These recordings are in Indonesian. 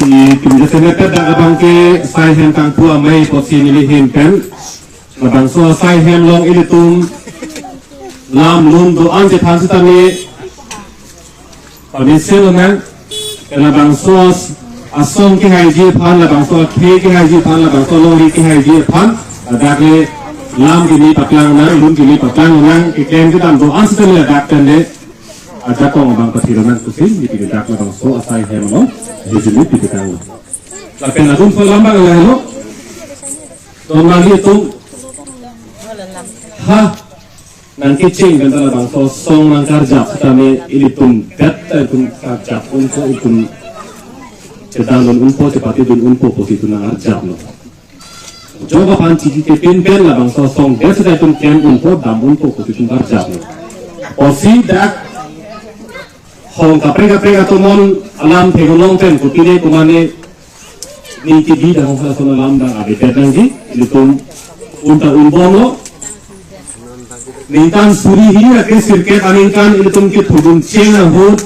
Pinja senekat dak abang ke sai hem kang pua mai posi milihin kan abang so sai hem long ilitum lam lum do an je than sitami pani selo na abang so asong ke haji phan abang so ke haji phan abang so long ke haji phan dak le lam kini paklang na lum kini paklang nang ke kem ke dam do an sitami dak kan le ada kong abang patironan kusin di dak abang so sai hem long hejuni pitang tapi nadun pelambang lah lo dong lagi itu ha nanti cing kan dalam bangsa song nang karjap kami ini tum data tum karjap untuk itu sedang unpo cepat itu unpo positif nang karjap lo coba panci di pin lah bangsa song dia sedang tum kian unpo dam unpo positif karjap lo posisi dak hong kapre atau mon alam tegolong ten kupine kumane ni tibi dah hong salah alam dah ada pedang di itu unta unbong lo nintan suri ini akan sirket aningkan itu ke tudun ceng ahut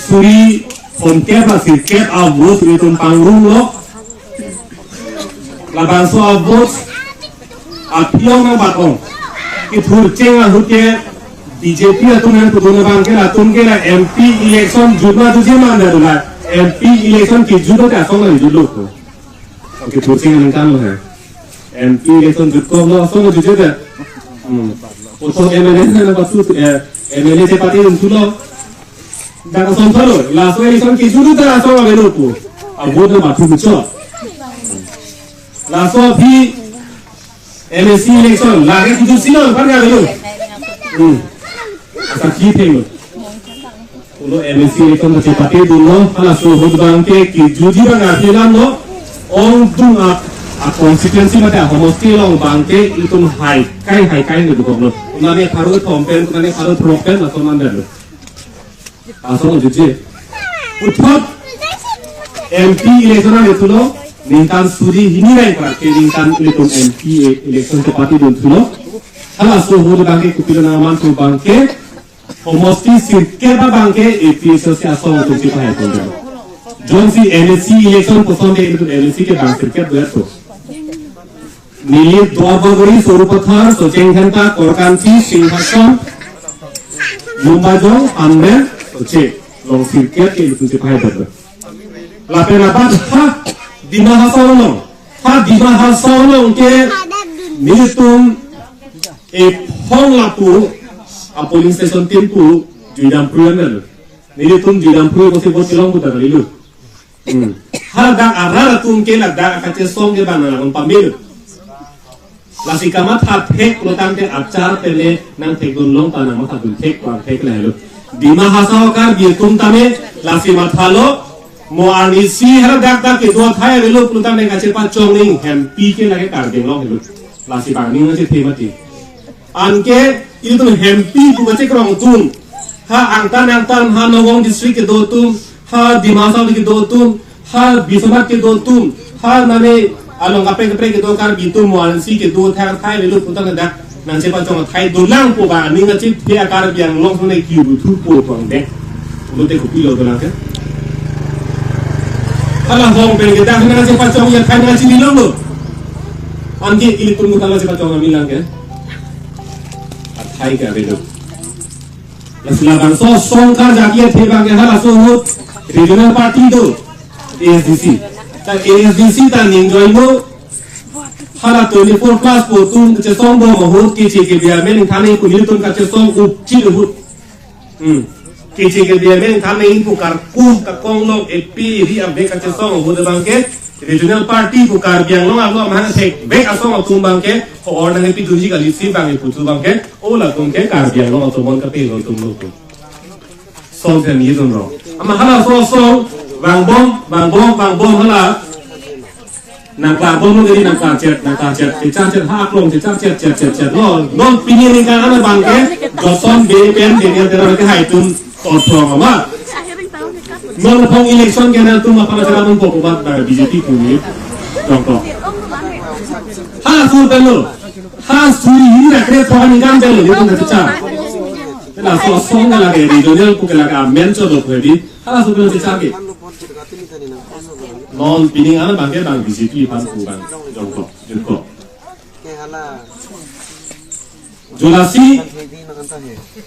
suri konke pas sirket abut itu pangrung lo labang so abut apiong nang batong itu ceng ahut ke BJP atau yang tudun bangke atun ke la MP election judma tujuh mana tu lah MP election ke judo ke asong lagi judo tu oke turcing aningkan lo है MP election judko lo asong lagi judo untuk MLA na pasut MLA se pati dun tulo daga sontalo la so election ke judo ta asong avelo tu abod na batu mucho la so bhi MSC election la ke tuju silo par ga avelo asa ki thelo ulo MSC election ta se pati dun lo ala so hod bangke ki juji bang afilam lo ong dung a constituency mate homosti long bangke itu hai ni dukok lo unane pharu kompen unane pharu propen la soman dalo asong juje uthap MP election na tulo nintan suri hini rai par ke nintan election MP election ke party dun tulo ala so hod bangke kupilo na man to bangke homosti sirke ba bangke APS se asong to ti hai to John si NSC election posonde itu NSC ke bang sirke do to Nilit Dwabagori Sorupathar Sochengkhanta Korkanchi Singhason Lumbajong Amber Soche Long Sirket ke itu sipai ber. Lapen lapat ha dimahasawlong ke militum hong lapu a polling station tempu juidam pruanel militum juidam pru bose long buta lilu. Ha da arara tum ke la da kache song ke banana on pamil. Lasi kamat hat hek lotang te acar pele nang tek dun long tanang mat dun hek kwang hek lelo dima hasaw kar bitum tame lasi mathalo mo anisi har dak dak ke do thai velo lotang ne kache pa chong ning hem pi ke lage kar deng long helu lasi bang ning se themati anke itu hem pi ku bache krong tun ha angtan ha nogong district ke do tum ha dima hasaw ke do tum ha bisonat ke do tum ha nane along kapre ke do kar bitu moansi ke do thang thai velu putang da nang se pa chong thai do lang po ba ning a chip the akar biang long ne ki bu thu po pang de lu te ku pi lo do lang ke ala hong pe ke da nang se pa chong ya thai na chi ni lo anti ili tun mu kala se pa chong mi lang ke thai ka velu lasla bang so song ka ja ki the bang ke hala so regional party do ASDC ta ASDC ta enjoy mo hala 24 plus po tum che song bo mo hut ki chi ke bia men thane ku ni tum ka che song up chi hut ki chi ke bia men thane in pu kar ku ka kong long ep ri am be ka che song hut bang ke regional party pu kar biang long alo ma thek be ka song tum bang ke ho or na pi dunji ka li si bang pu tu bang ke o la tum ke kar biang long to mon ka pe lo tum lo song te ni dun ro ama hala so song bang bom hala nang ka bom ngeri nang ka chet cecang ha klong cecang chet lo non pini ni kan ana bang ke joson be pen de ne tera ke hai tum to thong ma non phong election ke na tum apa na mon ko ba BJP ku ni tong to ha su belo ha su ni na kre to ni kan belo ni tum cecang na so song na la ke regional ku ke la ka men cho do phedi ha su belo cecang ke non pining ana bangke bang BJP pan ku bang jongkok jongkok Jolasi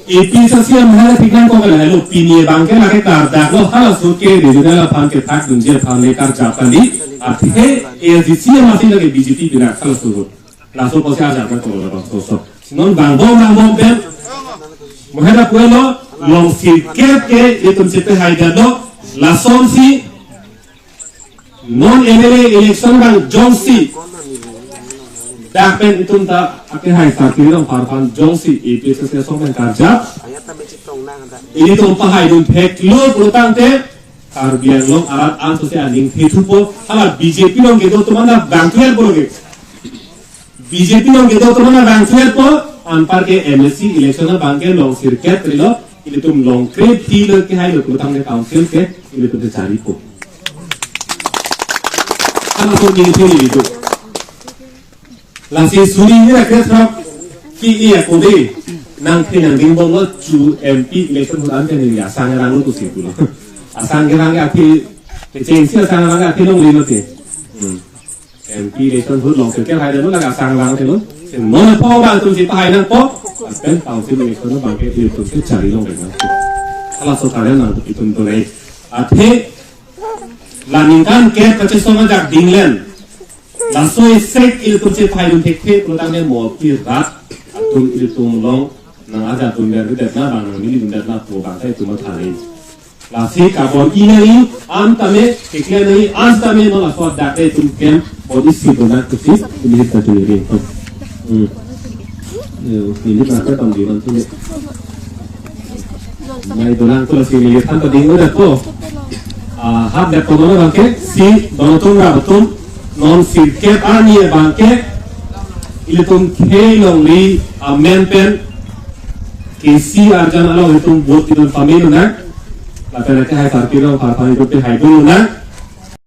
AP sasi amhara pikan ko kala lo pinie bangke lage karda lo hala suke regional pan ke tak dunje pan le kar japani athe AGC amati lage BJP bina kala suru laso pose aja kan ko lo so non bang bom ben mohera puelo long sirket ke itum sipe haidado lason si non MLA election bang jongsi Dakpen itu tak akhir hari sakit dong parfan jongsi itu sesuatu yang kerja. Ini tumpah hai dun pek lo pelutang te karbian lo alat antusi anjing itu po alat BJP lo gitu tuh mana bangkuer boleh BJP lo gitu tuh mana bangkuer po anpar ke MSC election bangke long sirket lo ini tuh long krep lo ke hai lo pelutang ke council ke ini tuh dicari po. Kalau tuh ini itu Lasi suri ni rakyat rap ki iya kode nang ding bom lo cu MP election hutan kan ni asang rang lo tu sih dulu asang rang api kecengsi asang rang api long lino te MP election hut long kerja hai dulu laga asang rang te lo mana po bang tu sih hai nang po kan council election lo bangke itu tu cari long dengan kalau soalnya nang itu tu naik ate laningkan ke pecesongan jak dinglen Laso isek iltum se paidum tekte pelutangnya mau pirat atum iltum long nang ada atum biar tidak na bang ini tidak na po bang saya cuma thari lasi kabon ini antame tekle ini antame no laso date tum kem bodi si dona kusi ini satu ini ini berapa tahun di mana tuh Mai dolang tu lasi ini tanpa dingin udah po hab dak kono bangke si donotung rabatum non sirket ani bangke ilutum kelong li amendment kesi arjan alo ilutum vote ilutum pamilu na la pena ke hai tarkiro parpani kutte hai dulu na